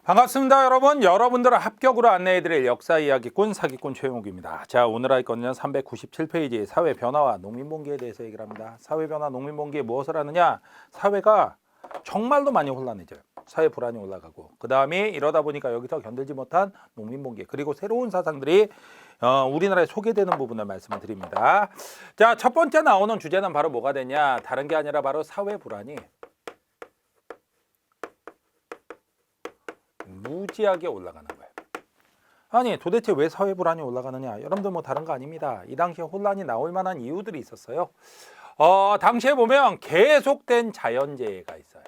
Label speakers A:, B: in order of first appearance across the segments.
A: 반갑습니다, 여러분. 여러분들을 합격으로 안내해드릴 역사 이야기꾼 사기꾼 최용욱입니다. 자, 오늘 할 건요 397페이지 사회 변화와 농민봉기에 대해서 얘기를 합니다. 사회 변화, 농민봉기에 무엇을 하느냐? 사회가 정말로 많이 혼란해져요. 사회 불안이 올라가고 그 다음에 이러다 보니까 여기서 견딜지 못한 농민봉기 그리고 새로운 사상들이 우리나라에 소개되는 부분을 말씀을 드립니다. 자, 첫 번째 나오는 주제는 바로 뭐가 되냐? 다른 게 아니라 바로 사회 불안이 무지하게 올라가는 거예요. 아니 도대체 왜 사회 불안이 올라가느냐? 여러분들 뭐 다른 거 아닙니다. 이 당시에 혼란이 나올 만한 이유들이 있었어요. 당시에 보면 계속된 자연재해가 있어요.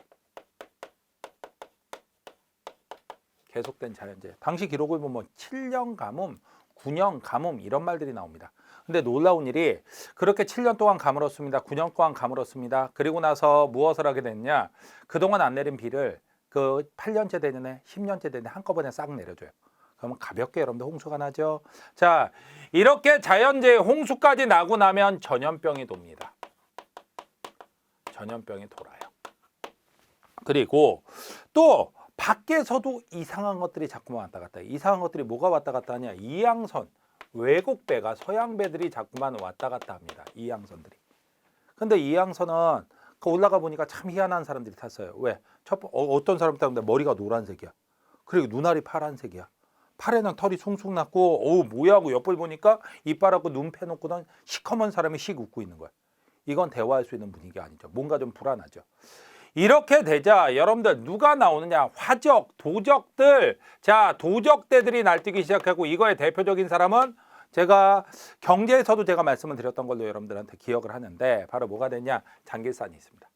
A: 계속된 자연재해. 당시 기록을 보면 7년 가뭄, 9년 가뭄 이런 말들이 나옵니다. 근데 놀라운 일이 그렇게 7년 동안 가물었습니다. 9년 동안 가물었습니다. 그리고 나서 무엇을 하게 됐냐? 그동안 안 내린 비를 그 8년째 되는 10년째 되는 한꺼번에 싹 내려줘요. 그러면 가볍게 여러분들 홍수가 나죠. 자, 이렇게 자연재해 홍수까지 나고 나면 전염병이 돕니다. 전염병이 돌아요. 그리고 또 밖에서도 이상한 것들이 자꾸만 왔다 갔다 해요. 이상한 것들이 뭐가 왔다 갔다 하냐? 이양선, 외국 배가 서양 배들이 자꾸만 왔다 갔다 합니다. 이양선들이. 근데 이양선은 올라가 보니까 참 희한한 사람들이 탔어요. 왜? 어떤 사람 탔는데 머리가 노란색이야. 그리고 눈알이 파란색이야. 팔에는 털이 숭숭 났고 어우 뭐야 하고 옆을 보니까 이빨하고 눈 패놓고는 시커먼 사람이 씩 웃고 있는 거야. 이건 대화할 수 있는 분위기 아니죠. 뭔가 좀 불안하죠. 이렇게 되자 여러분들 누가 나오느냐? 화적, 도적들. 자, 도적대들이 날뛰기 시작하고 이거의 대표적인 사람은 제가 경제에서도 제가 말씀을 드렸던 걸로 여러분들한테 기억을 하는데 바로 뭐가 되냐? 장길산이 있습니다.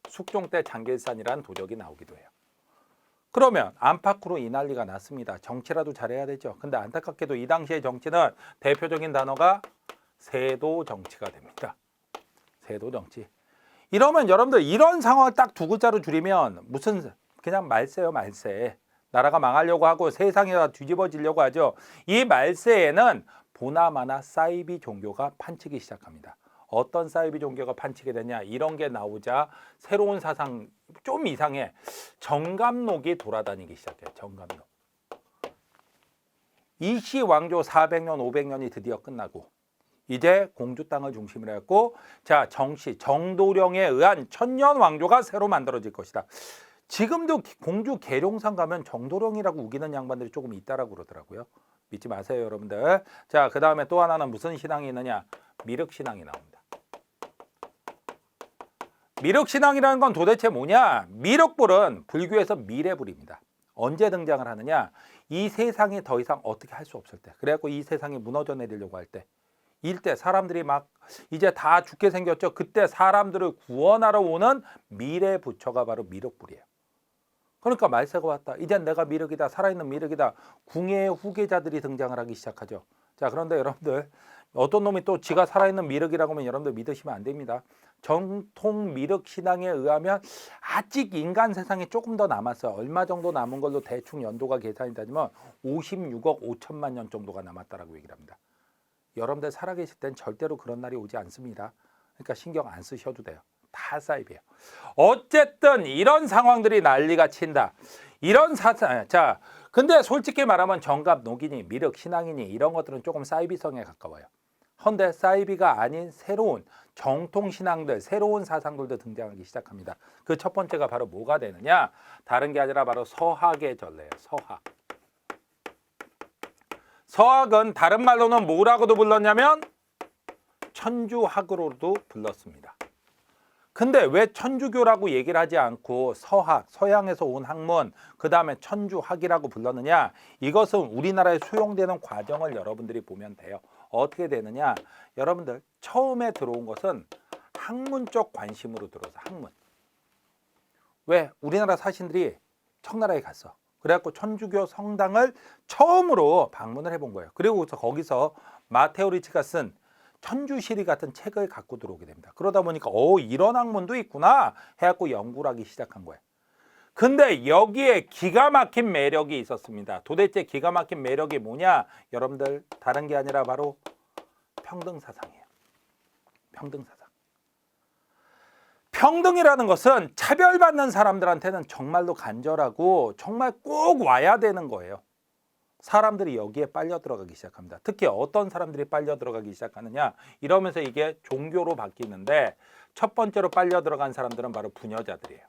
A: 숙종 때 장길산이란 도적이 나오기도 해요. 그러면 안팎으로 이 난리가 났습니다. 정치라도 잘해야 되죠. 근데 안타깝게도 이 당시의 정치는 대표적인 단어가 세도 정치가 됩니다. 세도 정치. 이러면 여러분들 이런 상황을 딱 두 글자로 줄이면 무슨 그냥 말세요, 말세. 나라가 망하려고 하고 세상이 다 뒤집어지려고 하죠. 이 말세에는 보나마나 사이비 종교가 판치기 시작합니다. 어떤 사이비 종교가 판치게 되냐? 이런 게 나오자 새로운 사상 좀 이상해. 정감록이 돌아다니기 시작해요. 정감록. 이시 왕조 400년, 500년이 드디어 끝나고 이제 공주 땅을 중심으로 했고 자 정씨 정도령에 의한 천년 왕조가 새로 만들어질 것이다. 지금도 공주 계룡산 가면 정도령이라고 우기는 양반들이 조금 있다라고 그러더라고요. 믿지 마세요, 여러분들. 자, 그 다음에 또 하나는 무슨 신앙이 있느냐? 미륵신앙이 나옵니다. 미륵신앙이라는 건 도대체 뭐냐? 미륵불은 불교에서 미래불입니다. 언제 등장을 하느냐? 이 세상이 더 이상 어떻게 할 수 없을 때. 그래갖고 이 세상이 무너져 내리려고 할 때. 이때 사람들이 막 이제 다 죽게 생겼죠. 그때 사람들을 구원하러 오는 미래 부처가 바로 미륵불이에요. 그러니까 말세가 왔다. 이젠 내가 미륵이다. 살아있는 미륵이다. 궁예의 후계자들이 등장을 하기 시작하죠. 자, 그런데 여러분들 어떤 놈이 또 지가 살아있는 미륵이라고 하면 여러분들 믿으시면 안 됩니다. 정통 미륵 신앙에 의하면 아직 인간 세상에 조금 더 남았어요. 얼마 정도 남은 걸로 대충 연도가 계산이 되지만 56억 5천만 년 정도가 남았다라고 얘기를 합니다. 여러분들 살아계실 땐 절대로 그런 날이 오지 않습니다. 그러니까 신경 안 쓰셔도 돼요. 다 사이비예요. 어쨌든 이런 상황들이 난리가 친다. 이런 사상. 자, 근데 솔직히 말하면 정갑, 녹이니, 미륵, 신앙이니 이런 것들은 조금 사이비성에 가까워요. 헌데 사이비가 아닌 새로운 정통 신앙들, 새로운 사상들도 등장하기 시작합니다. 그 첫 번째가 바로 뭐가 되느냐? 다른 게 아니라 바로 서학의 전례예요. 서학. 서학은 다른 말로는 뭐라고도 불렀냐면 천주학으로도 불렀습니다. 근데 왜 천주교라고 얘기를 하지 않고 서학, 서양에서 온 학문, 그 다음에 천주학이라고 불렀느냐? 이것은 우리나라에 수용되는 과정을 여러분들이 보면 돼요. 어떻게 되느냐? 여러분들 처음에 들어온 것은 학문적 관심으로 들어서 학문. 왜? 우리나라 사신들이 청나라에 갔어. 그래갖고 천주교 성당을 처음으로 방문을 해본 거예요. 그리고 거기서 마테오 리치가 쓴 천주시리 같은 책을 갖고 들어오게 됩니다. 그러다 보니까 이런 학문도 있구나 해갖고 연구를 하기 시작한 거예요. 근데 여기에 기가 막힌 매력이 있었습니다. 도대체 기가 막힌 매력이 뭐냐? 여러분들 다른 게 아니라 바로 평등사상이에요. 평등사상. 평등이라는 것은 차별받는 사람들한테는 정말로 간절하고 정말 꼭 와야 되는 거예요. 사람들이 여기에 빨려 들어가기 시작합니다. 특히 어떤 사람들이 빨려 들어가기 시작하느냐, 이러면서 이게 종교로 바뀌는데 첫 번째로 빨려 들어간 사람들은 바로 부녀자들이에요.